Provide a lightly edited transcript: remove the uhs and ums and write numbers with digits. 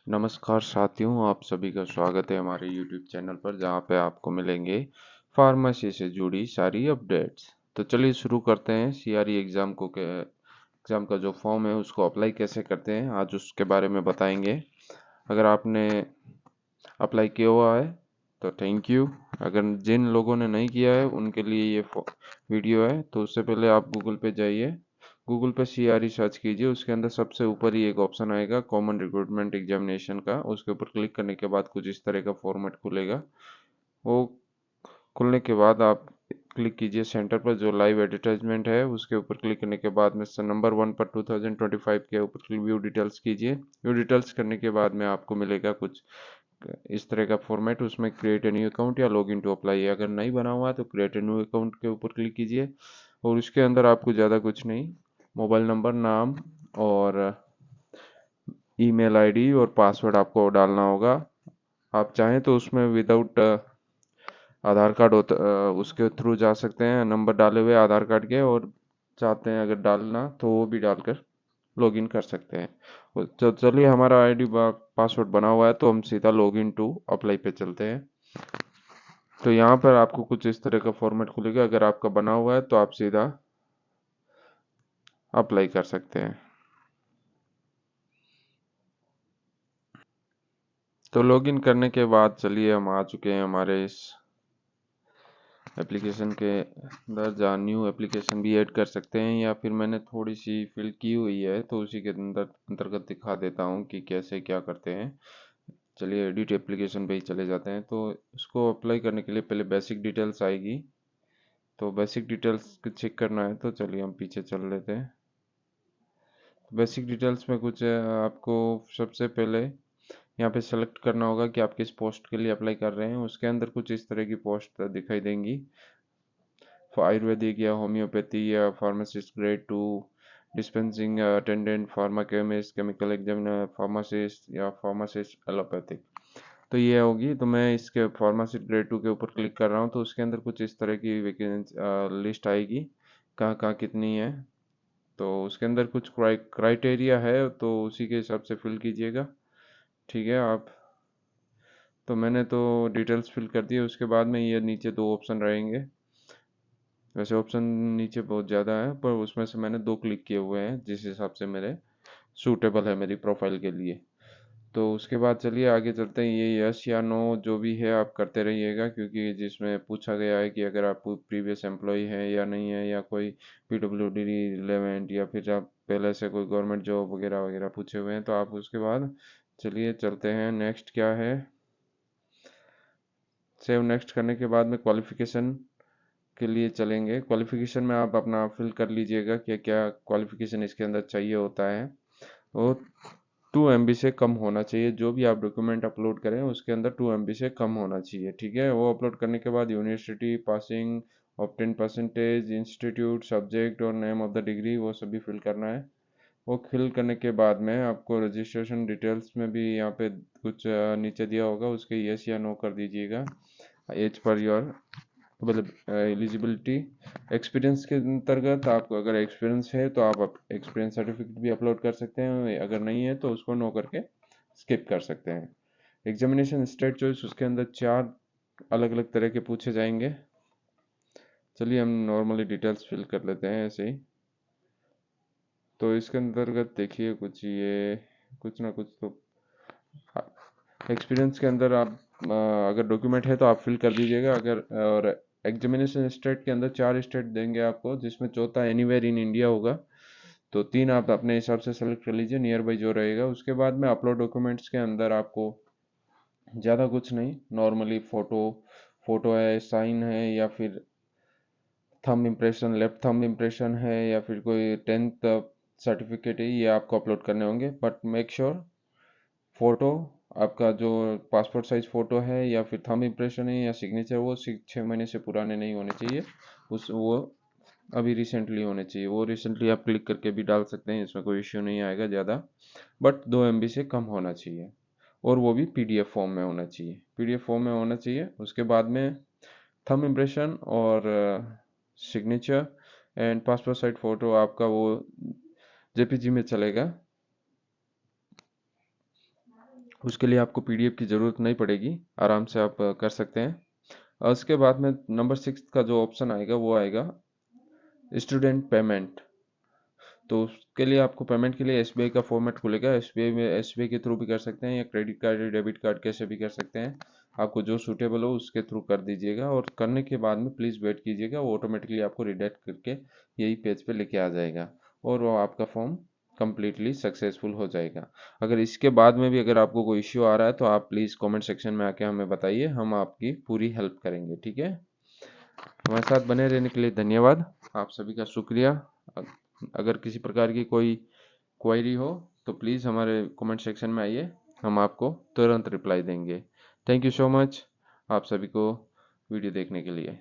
नमस्कार साथियों, आप सभी का स्वागत है हमारे YouTube चैनल पर जहाँ पे आपको मिलेंगे फार्मेसी से जुड़ी सारी अपडेट्स। तो चलिए शुरू करते हैं। सीआरई एग्ज़ाम का जो फॉर्म है उसको अप्लाई कैसे करते हैं आज उसके बारे में बताएंगे। अगर आपने अप्लाई किया हुआ है तो थैंक यू। अगर जिन लोगों ने नहीं किया है उनके लिए ये वीडियो है। तो उससे पहले आप गूगल पे जाइए, गूगल पे सीआरई सर्च कीजिए, उसके अंदर सबसे ऊपर ही एक ऑप्शन आएगा कॉमन रिक्रूटमेंट एग्जामिनेशन का। उसके ऊपर क्लिक करने के बाद कुछ इस तरह का फॉर्मेट खुलेगा। वो खुलने के बाद आप क्लिक कीजिए सेंटर पर, जो लाइव एडवर्टाइजमेंट है उसके ऊपर क्लिक करने के बाद में नंबर 1 पर 2025 के ऊपर व्यू डिटेल्स कीजिए। व्यू डिटेल्स करने के बाद में आपको मिलेगा कुछ इस तरह का फॉर्मेट। उसमें क्रिएट ए न्यू अकाउंट या लॉग इन टू अप्लाई, अगर नहीं बना हुआ है तो क्रिएट ए न्यू अकाउंट के ऊपर क्लिक कीजिए। और उसके अंदर आपको ज़्यादा कुछ नहीं, मोबाइल नंबर, नाम और ईमेल आईडी और पासवर्ड आपको डालना होगा। आप चाहें तो उसमें विदाउट आधार कार्ड होता उसके थ्रू जा सकते हैं, नंबर डाले हुए आधार कार्ड के, और चाहते हैं अगर डालना तो वो भी डालकर लॉगिन कर सकते हैं। तो चलिए, हमारा आईडी पासवर्ड बना हुआ है तो हम सीधा लॉगिन टू अप्लाई पे चलते हैं। तो यहाँ पर आपको कुछ इस तरह का फॉर्मेट खुलेगा। अगर आपका बना हुआ है तो आप सीधा अप्लाई कर सकते हैं। तो लॉगिन करने के बाद चलिए हम आ चुके हैं हमारे इस एप्लीकेशन के अंदर, जहाँ न्यू एप्लीकेशन भी ऐड कर सकते हैं, या फिर मैंने थोड़ी सी फिल की हुई है तो उसी के अंतर्गत दिखा देता हूँ कि कैसे क्या करते हैं। चलिए एडिट एप्लीकेशन पे ही चले जाते हैं। तो इसको अप्लाई करने के लिए पहले बेसिक डिटेल्स आएगी। तो बेसिक डिटेल्स चेक करना है तो चलिए हम पीछे चल लेते हैं। बेसिक डिटेल्स में कुछ आपको सबसे पहले यहाँ पे सेलेक्ट करना होगा कि आप किस पोस्ट के लिए अप्लाई कर रहे हैं। उसके अंदर कुछ इस तरह की पोस्ट दिखाई देंगी, आयुर्वेदिक या होम्योपैथी या pharmacist grade 2, dispensing attendant, pharma chemist, chemical examiner, pharmacist या फार्मासिस्ट एलोपैथिक। तो ये होगी। तो मैं इसके फार्मासिस्ट ग्रेड 2 के ऊपर क्लिक कर रहा हूँ तो उसके अंदर कुछ इस तरह की वैकेंसी लिस्ट आएगी, कहाँ कहाँ कितनी है। तो उसके अंदर कुछ क्राइटेरिया है तो उसी के हिसाब से फिल कीजिएगा। ठीक है आप, तो मैंने तो डिटेल्स फिल कर दी। उसके बाद में ये नीचे दो ऑप्शन रहेंगे। वैसे ऑप्शन नीचे बहुत ज़्यादा है पर उसमें से मैंने दो क्लिक किए हुए हैं जिस हिसाब से मेरे सूटेबल है मेरी प्रोफाइल के लिए। तो उसके बाद चलिए आगे चलते हैं। ये यस या नो जो भी है आप करते रहिएगा, क्योंकि जिसमें पूछा गया है कि अगर आप प्रीवियस एम्प्लॉय हैं या नहीं है, या कोई पीडब्ल्यूडी रिलेवेंट, या फिर आप पहले से कोई गवर्नमेंट जॉब वगैरह वगैरह पूछे हुए हैं तो आप उसके बाद चलिए चलते हैं। नेक्स्ट क्या है, सेव नेक्स्ट करने के बाद में क्वालिफिकेशन के लिए चलेंगे। क्वालिफिकेशन में आप अपना फिल कर लीजिएगा कि क्या क्वालिफिकेशन इसके अंदर चाहिए होता है। वो 2 MB से कम होना चाहिए। जो भी आप डॉक्यूमेंट अपलोड करें उसके अंदर 2 MB से कम होना चाहिए। ठीक है, वो अपलोड करने के बाद university passing, obtain percentage, institute, subject और नेम ऑफ द डिग्री वो सभी फिल करना है। वो फिल करने के बाद में आपको रजिस्ट्रेशन डिटेल्स में भी यहाँ पे कुछ नीचे दिया होगा, उसके यस या नो कर दीजिएगा। एज पर योर मतलब एलिजिबिलिटी। एक्सपीरियंस के अंतर्गत आपको अगर एक्सपीरियंस है तो आप एक्सपीरियंस सर्टिफिकेट भी अपलोड कर सकते हैं, अगर नहीं है तो उसको नो करके स्किप कर सकते हैं। एग्जामिनेशन स्टेट चॉइस, उसके अंदर 4 अलग अलग तरह के पूछे जाएंगे। चलिए हम नॉर्मली डिटेल्स फिल कर लेते हैं ऐसे ही। तो इसके अंतर्गत देखिए कुछ ये कुछ ना कुछ तो एक्सपीरियंस के अंदर आप अगर डॉक्यूमेंट है तो आप फिल कर दीजिएगा। अगर और एग्जामिनेशन स्टेट के अंदर 4 स्टेट देंगे आपको, जिसमें चौथा एनीवेयर इन इंडिया होगा। तो 3 आप अपने हिसाब से सेलेक्ट कर लीजिए, नियर बाई जो रहेगा। उसके बाद में अपलोड डॉक्यूमेंट्स के अंदर आपको ज़्यादा कुछ नहीं, नॉर्मली फोटो है, साइन है, या फिर thumb impression, left thumb impression है, या फिर कोई 10th सर्टिफिकेट है, ये आपको अपलोड करने होंगे। बट मेक श्योर फोटो आपका जो पासपोर्ट साइज फोटो है या फिर थंब इम्प्रेशन है या सिग्नेचर, वो 6 महीने से पुराने नहीं होने चाहिए। वो अभी रिसेंटली होने चाहिए। वो रिसेंटली आप क्लिक करके भी डाल सकते हैं, इसमें कोई इश्यू नहीं आएगा ज़्यादा। बट 2 MB से कम होना चाहिए, और वो भी PDF फॉर्म में होना चाहिए। PDF फॉर्म में होना चाहिए। उसके बाद में थंब इम्प्रेशन और signature and passport size photo आपका वो JPG में चलेगा। उसके लिए आपको पीडीएफ की ज़रूरत नहीं पड़ेगी, आराम से आप कर सकते हैं। और उसके बाद में नंबर 6 का जो ऑप्शन आएगा वो आएगा स्टूडेंट पेमेंट। तो उसके लिए आपको पेमेंट के लिए एसबीआई का फॉर्मेट खुलेगा। एसबीआई में एसबीआई के थ्रू भी कर सकते हैं या क्रेडिट कार्ड या डेबिट कार्ड कैसे भी कर सकते हैं। आपको जो सूटेबल हो उसके थ्रू कर दीजिएगा और करने के बाद में प्लीज़ वेट कीजिएगा, वो ऑटोमेटिकली आपको रिडायरेक्ट करके यही पेज पे लेके आ जाएगा और वो आपका फॉर्म कम्प्लीटली सक्सेसफुल हो जाएगा। अगर इसके बाद में भी अगर आपको कोई इश्यू आ रहा है तो आप प्लीज़ कमेंट सेक्शन में आके हमें बताइए, हम आपकी पूरी हेल्प करेंगे। ठीक है, हमारे साथ बने रहने के लिए धन्यवाद, आप सभी का शुक्रिया। अगर किसी प्रकार की कोई क्वेरी हो तो प्लीज़ हमारे कमेंट सेक्शन में आइए, हम आपको तुरंत रिप्लाई देंगे। थैंक यू सो मच आप सभी को वीडियो देखने के लिए।